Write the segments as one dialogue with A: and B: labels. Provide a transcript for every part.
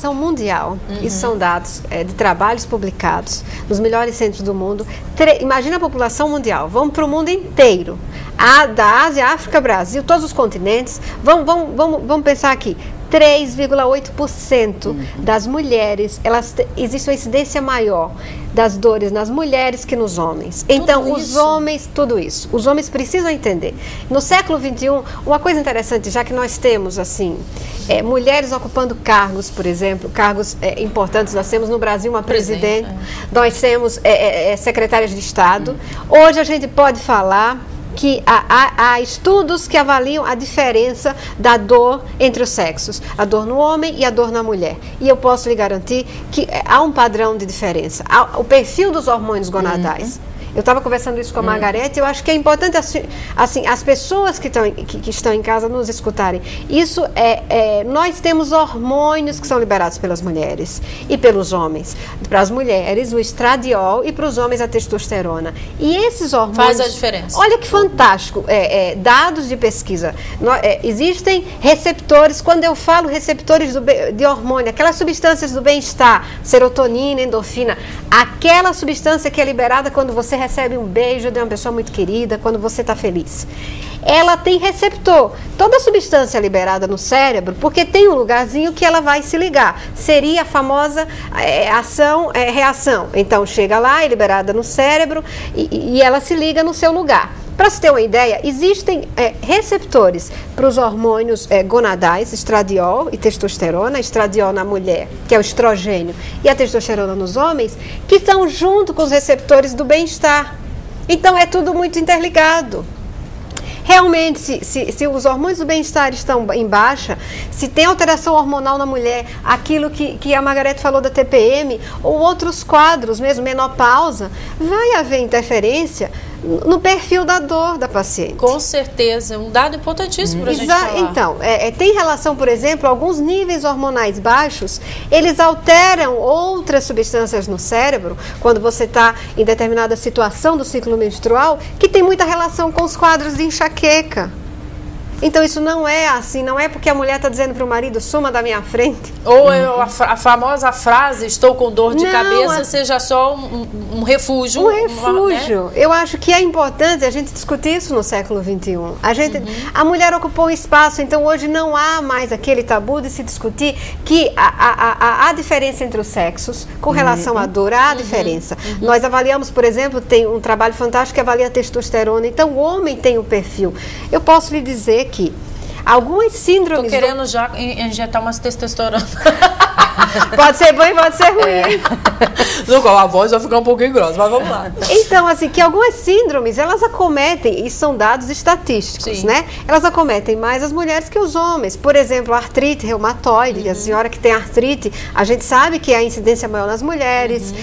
A: população mundial, isso são dados de trabalhos publicados nos melhores centros do mundo. Imagina a população mundial, vamos para o mundo inteiro, da Ásia, África, Brasil, todos os continentes, vamos pensar aqui. 3,8% das mulheres, existe uma incidência maior das dores nas mulheres que nos homens. Então, os homens, tudo isso, os homens precisam entender. No século XXI, uma coisa interessante, já que nós temos, assim, mulheres ocupando cargos, por exemplo, cargos importantes, nós temos no Brasil uma presidente, nós temos secretárias de Estado. Hoje a gente pode falar que há estudos que avaliam a diferença da dor entre os sexos, a dor no homem e a dor na mulher. E eu posso lhe garantir que há um padrão de diferença. O perfil dos hormônios gonadais. Eu estava conversando isso com a Margarete, eu acho que é importante, assim, as pessoas que estão em casa nos escutarem. Isso nós temos hormônios que são liberados pelas mulheres e pelos homens. Para as mulheres, o estradiol, e para os homens, a testosterona. E esses hormônios...
B: Faz a diferença.
A: Olha que fantástico. Dados de pesquisa. Existem receptores, quando eu falo receptores de hormônio, aquelas substâncias do bem-estar, serotonina, endorfina, aquela substância que é liberada quando você recebe um beijo de uma pessoa muito querida, quando você está feliz. Ela tem receptor. Toda substância liberada no cérebro, porque tem um lugarzinho que ela vai se ligar. Seria a famosa ação-reação. Então, chega lá, é liberada no cérebro e ela se liga no seu lugar. Para se ter uma ideia, existem receptores para os hormônios gonadais, estradiol e testosterona, estradiol na mulher, que é o estrogênio, e a testosterona nos homens, que estão junto com os receptores do bem-estar. Então, é tudo muito interligado. Realmente, se os hormônios do bem-estar estão em baixa, se tem alteração hormonal na mulher, aquilo que a Margarete falou da TPM, ou outros quadros, mesmo menopausa, vai haver interferência no perfil da dor da paciente.
B: Com certeza, um dado importantíssimo para a gente falar.
A: Então, tem relação, por exemplo, alguns níveis hormonais baixos, eles alteram outras substâncias no cérebro, quando você está em determinada situação do ciclo menstrual, que tem muita relação com os quadros de enxaqueca. Então, isso não é assim, não é porque a mulher está dizendo para o marido, suma da minha frente.
B: Ou a famosa frase, estou com dor de cabeça, seja só um refúgio.
A: Um refúgio. Eu acho que é importante a gente discutir isso no século XXI. A mulher ocupou um espaço, então hoje não há mais aquele tabu de se discutir que há diferença entre os sexos, com relação à dor, há diferença. Nós avaliamos, por exemplo, tem um trabalho fantástico que avalia a testosterona, então o homem tem um perfil. Eu posso lhe dizer que algumas síndromes...
B: Estou querendo já injetar umas testosterona.
A: Pode ser bom e pode ser ruim.
B: A voz vai ficar um pouquinho grossa, mas vamos lá.
A: Então, assim, que algumas síndromes, elas acometem, e são dados estatísticos, né? Elas acometem mais as mulheres que os homens. Por exemplo, a artrite reumatoide, a senhora que tem artrite, a gente sabe que a incidência é maior nas mulheres,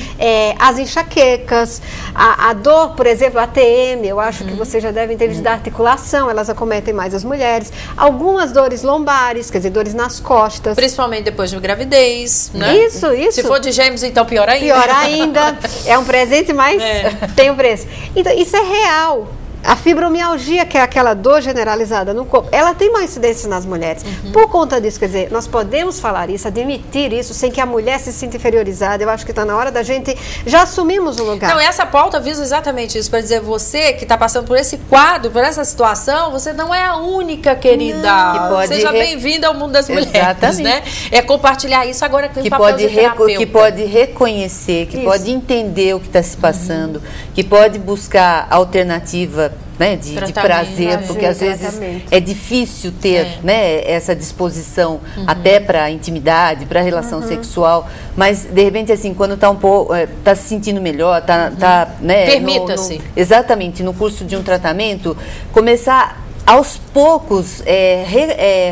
A: as enxaquecas, a dor, por exemplo, a TM, eu acho que vocês já devem ter visto da articulação, elas acometem mais as mulheres. Algumas dores lombares, quer dizer, dores nas costas.
B: Principalmente depois de gravidez, né?
A: Isso.
B: Se for de gêmeos, então pior ainda.
A: Pior ainda. É um presente, mas tem um preço. Então, isso é real. A fibromialgia, que é aquela dor generalizada no corpo, ela tem mais incidência nas mulheres. Por conta disso, quer dizer, nós podemos falar isso, admitir isso, sem que a mulher se sinta inferiorizada. Eu acho que está na hora da gente já assumirmos o lugar.
B: Não, essa pauta visa exatamente isso, para dizer, você que está passando por esse quadro, por essa situação, você não é a única, querida. Seja bem-vinda ao mundo das mulheres, né? É compartilhar isso agora com o papel de terapeuta.
C: Que pode reconhecer, que pode entender o que está se passando, que pode buscar alternativa, né, de prazer, porque às vezes é difícil ter né, essa disposição até para a intimidade, para a relação sexual, mas de repente assim, quando está um pouco, está se sentindo melhor, né,
B: permita-se.
C: Exatamente, no curso de um tratamento, começar aos poucos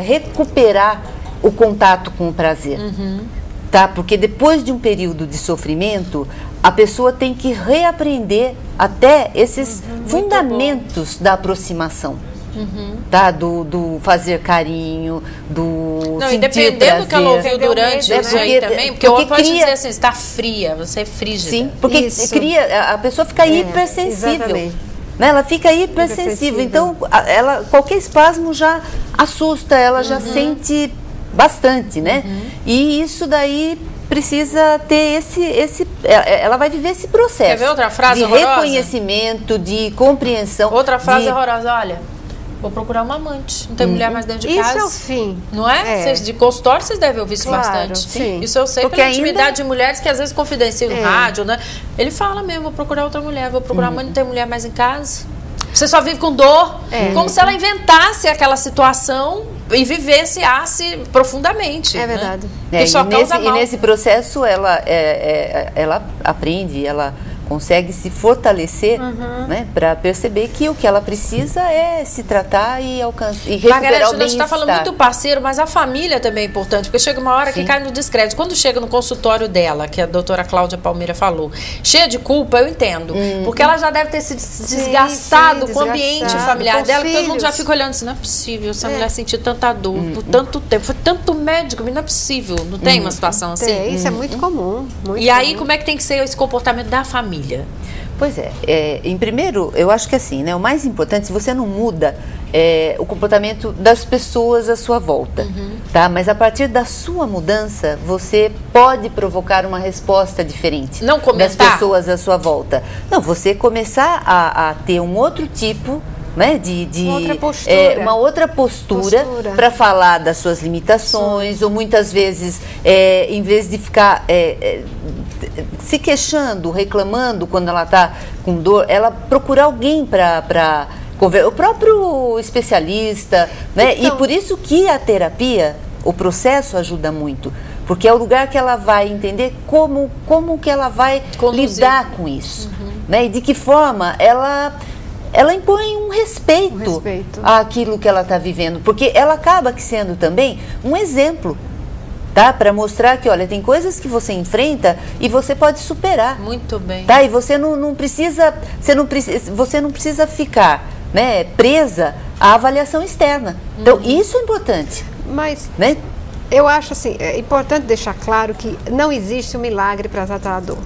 C: recuperar o contato com o prazer. Tá? Porque depois de um período de sofrimento, a pessoa tem que reaprender até esses fundamentos da aproximação. Tá? Do fazer carinho, do sentir
B: independendo
C: prazer.
B: Do que ela ouviu durante isso aí também, porque o outro pode dizer assim, está fria, você é frígida.
C: Sim, porque a pessoa fica hipersensível. Né? Ela fica hipersensível, então qualquer espasmo já assusta, ela já sente bastante, né? E isso daí precisa ter ela vai viver esse processo.
B: Quer ver outra frase
C: de
B: horrorosa?
C: Reconhecimento, de compreensão.
B: Outra frase horrorosa, olha, vou procurar uma amante, não tem mulher mais dentro de casa.
A: Isso é o fim.
B: Não é? Vocês, de consultório vocês devem ouvir isso bastante.
A: Sim.
B: Isso eu sei
C: porque
B: pela intimidade de mulheres que às vezes confidenciam no rádio, né? Ele fala mesmo, vou procurar outra mulher, vou procurar uma mãe, não tem mulher mais em casa. Você só vive com dor, como se ela inventasse aquela situação e vivenciasse profundamente.
A: É verdade.
B: Né?
C: E nesse processo ela aprende, ela consegue se fortalecer, né, para perceber que o que ela precisa é se tratar e recuperar
B: Margarete,
C: o
B: a gente está falando muito do
C: bem-estar.
B: parceiro, mas a família também é importante, porque chega uma hora que cai no descrédito. Quando chega no consultório dela, que a doutora Cláudia Palmeira falou, cheia de culpa, eu entendo, porque ela já deve ter se desgastado com o ambiente familiar dela, que todo mundo já fica olhando assim, não é possível, essa mulher sentiu tanta dor por tanto tempo, foi tanto médico, mas não é possível, não tem uma situação assim?
A: Isso é muito comum.
B: E aí, como é que tem que ser esse comportamento da família?
C: Pois em primeiro, eu acho que assim, né, o mais importante, se você não muda o comportamento das pessoas à sua volta, tá? Mas a partir da sua mudança, você pode provocar uma resposta diferente das pessoas à sua volta. Não, você começar a ter um outro tipo, né, uma outra postura para falar das suas limitações, ou muitas vezes, em vez de ficar se queixando, reclamando quando ela está com dor, ela procurar alguém para conversar, o próprio especialista, né? Então, e por isso que a terapia, o processo ajuda muito, porque é o lugar que ela vai entender como que ela vai lidar com isso, né? E de que forma ela impõe um respeito àquilo que ela está vivendo, porque ela acaba sendo também um exemplo, tá? Para mostrar que, olha, tem coisas que você enfrenta e você pode superar.
B: Muito bem.
C: Tá? E você não precisa ficar, né, presa à avaliação externa. Então, isso é importante.
A: Mas,
C: né?
A: Eu acho assim, é importante deixar claro que não existe um milagre para tratar a dor.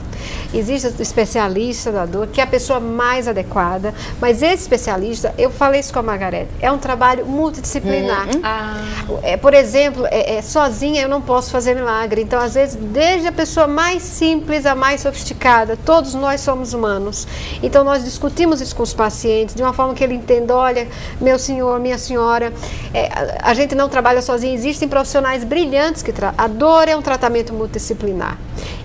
A: Existe o especialista da dor, que é a pessoa mais adequada, mas esse especialista, eu falei isso com a Margarete, é um trabalho multidisciplinar. Por exemplo, sozinha eu não posso fazer milagre, então às vezes desde a pessoa mais simples a mais sofisticada, todos nós somos humanos, então nós discutimos isso com os pacientes, de uma forma que ele entenda, olha, meu senhor, minha senhora, a gente não trabalha sozinho, existem profissionais brilhantes que a dor é um tratamento multidisciplinar.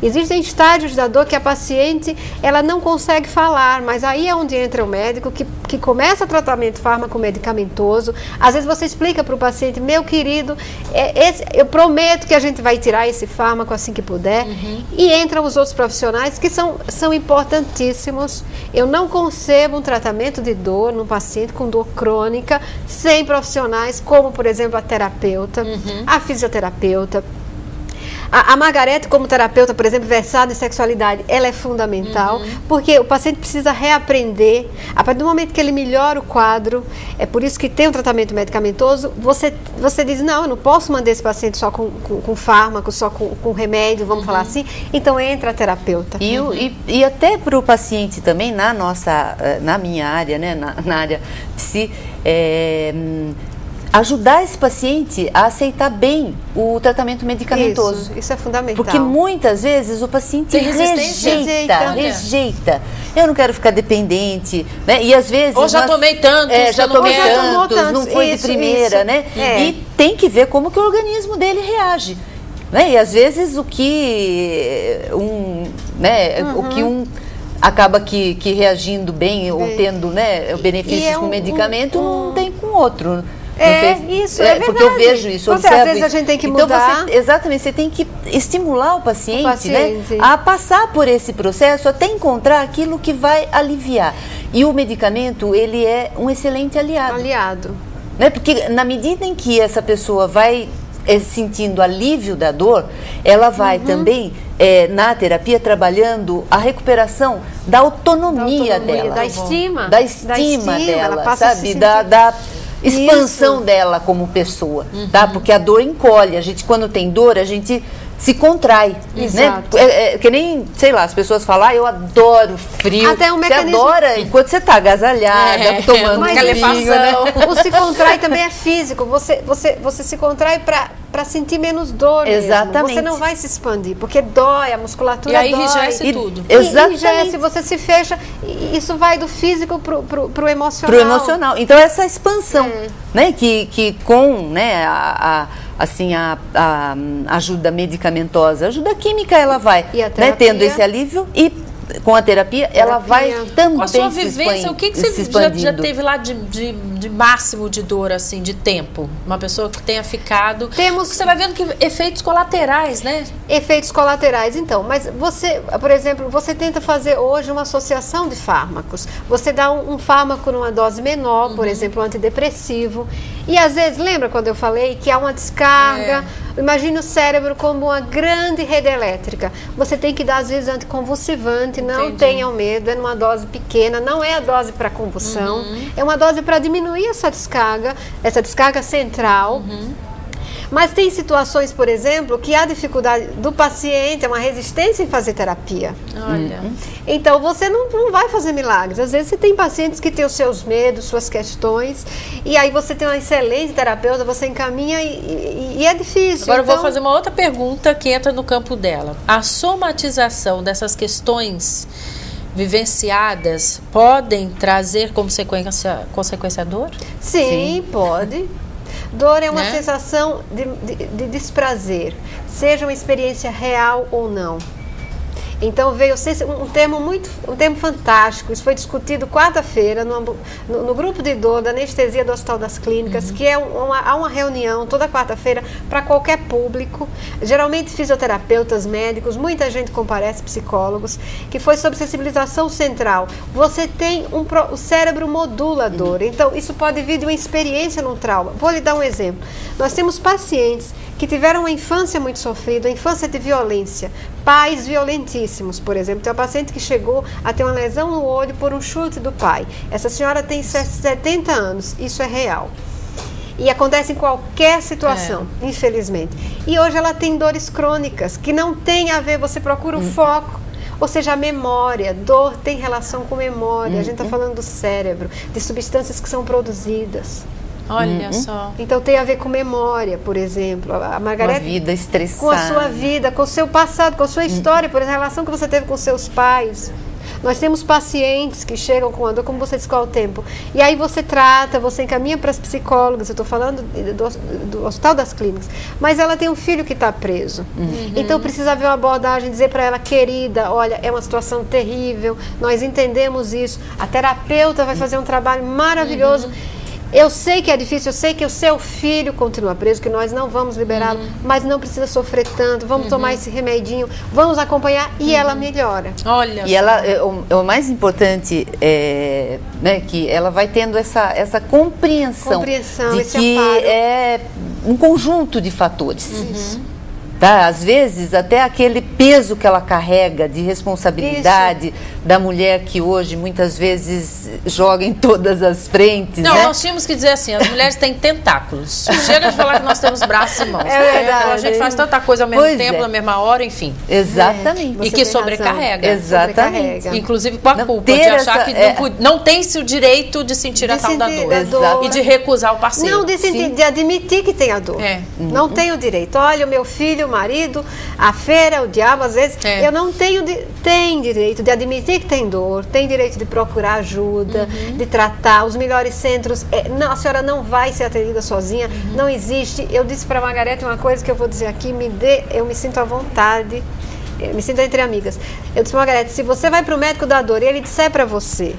A: Existem estágios da dor que a paciente ela não consegue falar, mas aí é onde entra o médico que começa o tratamento fármaco-medicamentoso. Às vezes você explica para o paciente, meu querido, eu prometo que a gente vai tirar esse fármaco assim que puder. E entram os outros profissionais que são importantíssimos. Eu não concebo um tratamento de dor no paciente com dor crônica sem profissionais como, por exemplo, a terapeuta, a fisioterapeuta. A Margarete, como terapeuta, por exemplo, versada em sexualidade, ela é fundamental, porque o paciente precisa reaprender. A partir do momento que ele melhora o quadro, é por isso que tem um tratamento medicamentoso, você diz, não, eu não posso mandar esse paciente só com fármaco, só com remédio, vamos falar assim, então entra a terapeuta.
C: E até para o paciente também, na minha área, né, na área de si, ajudar esse paciente a aceitar bem o tratamento medicamentoso.
A: Isso é fundamental.
C: Porque muitas vezes o paciente rejeita. Eu não quero ficar dependente, né? E às vezes...
B: Ou já tomei tantos,
C: não foi de primeira, né? E tem que ver como que o organismo dele reage. Né? E às vezes o que acaba que reagindo bem ou tendo, né, benefícios com o medicamento, não tem com o outro.
A: Isso é verdade.
C: Porque eu vejo isso,
A: às vezes a gente tem que mudar.
C: Exatamente, você tem que estimular o paciente, né, a passar por esse processo até encontrar aquilo que vai aliviar. E o medicamento, ele é um excelente aliado. Né? Porque na medida em que essa pessoa vai sentindo alívio da dor, ela vai também, na terapia, trabalhando a recuperação da autonomia dela.
A: Da estima
C: dela, sabe? Da expansão dela como pessoa, tá? Porque a dor encolhe. A gente, quando tem dor, a gente se contrai, né? Que nem, sei lá, as pessoas falam, eu adoro frio.
A: Até um mecanismo...
C: Você adora enquanto você está agasalhada, tomando um vinho, né?
A: O se contrai também é físico. Você se contrai para sentir menos dor.
C: Exatamente.
A: Mesmo. Você não vai se expandir, porque dói, a musculatura
B: dói. E aí
A: enrijece
B: tudo.
C: Exatamente.
A: Enrijece, você se fecha, isso vai do físico pro emocional.
C: Pro emocional. Então essa expansão, né, que com, né, a ajuda medicamentosa, ajuda química, ela vai, né, tendo esse alívio, e com a terapia ela vai também.
B: Com a sua vivência, o que você já teve lá de máximo de dor, assim, de tempo? Uma pessoa que tenha ficado... Você vai vendo que efeitos colaterais, né?
A: Efeitos colaterais, então. Mas você, por exemplo, você tenta fazer hoje uma associação de fármacos. Você dá um fármaco numa dose menor, por exemplo, um antidepressivo. E às vezes, lembra quando eu falei que há uma descarga? Imagine o cérebro como uma grande rede elétrica. Você tem que dar, às vezes, anticonvulsivante. Não tenham medo, é numa dose pequena. Não é a dose para convulsão. É uma dose para diminuir essa descarga central. Mas tem situações, por exemplo, que há dificuldade do paciente, é uma resistência em fazer terapia.
B: Olha.
A: Então, você não vai fazer milagres. Às vezes, você tem pacientes que têm os seus medos, suas questões, e aí você tem uma excelente terapeuta, você encaminha e é difícil.
B: Agora, eu vou fazer uma outra pergunta que entra no campo dela. A somatização dessas questões vivenciadas podem trazer como consequência a dor?
A: Sim, pode. Dor é uma sensação de desprazer, seja uma experiência real ou não. Então veio um termo fantástico. Isso foi discutido quarta-feira no grupo de dor da anestesia do Hospital das Clínicas, que há uma reunião toda quarta-feira para qualquer público, geralmente fisioterapeutas, médicos, muita gente comparece, psicólogos, que foi sobre sensibilização central. Você tem o cérebro modula a dor, então isso pode vir de uma experiência num trauma. Vou lhe dar um exemplo. Nós temos pacientes que tiveram uma infância muito sofrida, uma infância de violência, pais violentíssimos, por exemplo. Tem uma paciente que chegou a ter uma lesão no olho por um chute do pai. Essa senhora tem 70 anos, isso é real. E acontece em qualquer situação, infelizmente. E hoje ela tem dores crônicas, que não tem a ver, você procura o foco. Ou seja, a memória, dor tem relação com memória. A gente está falando do cérebro, de substâncias que são produzidas.
B: Olha só.
A: Então tem a ver com memória, por exemplo. A Margarete,
C: uma vida estressada.
A: Com a sua vida, com o seu passado, com a sua história, por exemplo, a relação que você teve com seus pais. Nós temos pacientes que chegam com a dor, como você disse, qual o tempo. E aí você trata, você encaminha para as psicólogas, eu estou falando do Hospital das Clínicas, mas ela tem um filho que está preso. Então precisa haver uma abordagem, dizer para ela, querida, olha, é uma situação terrível, nós entendemos isso, a terapeuta vai fazer um trabalho maravilhoso. Eu sei que é difícil, eu sei que o seu filho continua preso, que nós não vamos liberá-lo, mas não precisa sofrer tanto, vamos tomar esse remedinho, vamos acompanhar e ela melhora.
B: Olha.
C: E ela, o mais importante é, né, que ela vai tendo essa compreensão de que amparo. É um conjunto de fatores. Tá? Às vezes, até aquele peso que ela carrega de responsabilidade da mulher que hoje, muitas vezes, joga em todas as frentes.
B: Não,
C: né?
B: Nós tínhamos que dizer assim, as mulheres têm tentáculos. Chega de falar que nós temos braços e mãos.
A: É verdade.
B: A gente faz tanta coisa ao mesmo tempo, na mesma hora, enfim.
C: Exatamente.
B: E que sobrecarrega.
C: Exatamente.
B: Sobrecarrega. Inclusive com a culpa de achar que não tem-se o direito de sentir a tal da dor. E de recusar o parceiro.
A: Não, de admitir que tem a dor. Não tem o direito. Olha, o meu filho, o marido, a feira, o diabo, às vezes, eu não tenho, tem direito de admitir que tem dor, tem direito de procurar ajuda, de tratar, os melhores centros, não, a senhora não vai ser atendida sozinha, não existe. Eu disse para a Margarete uma coisa que eu vou dizer aqui, eu me sinto à vontade, eu me sinto entre amigas. Eu disse para a Margarete, se você vai para o médico da dor e ele disser para você,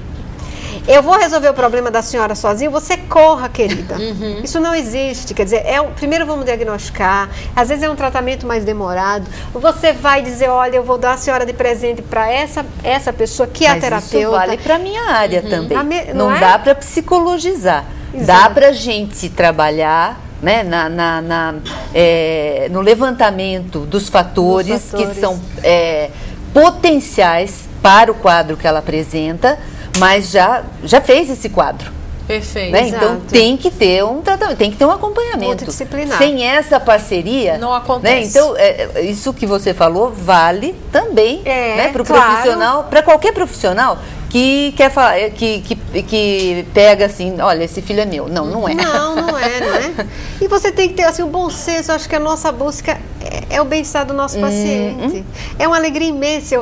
A: eu vou resolver o problema da senhora sozinho, você corra, querida. Isso não existe. Quer dizer, primeiro vamos diagnosticar, às vezes é um tratamento mais demorado. Você vai dizer, olha, eu vou dar a senhora de presente para essa pessoa que é a terapeuta.
C: Isso vale para a minha área também. Não
A: é?
C: Dá para psicologizar. Exato. Dá para a gente trabalhar, né, no levantamento dos fatores que são potenciais para o quadro que ela apresenta, mas já fez esse quadro.
B: Perfeito.
C: Né? Então tem que ter um tratamento, tem que ter um acompanhamento.
A: Multidisciplinar.
C: Sem essa parceria,
B: não acontece.
C: Né? Então, isso que você falou vale também, né, para o profissional, para qualquer profissional que quer falar, que pega assim, olha, esse filho é meu. Não, não é.
A: Não é. E você tem que ter assim, um bom senso. Eu acho que a nossa busca é o bem-estar do nosso paciente. É uma alegria imensa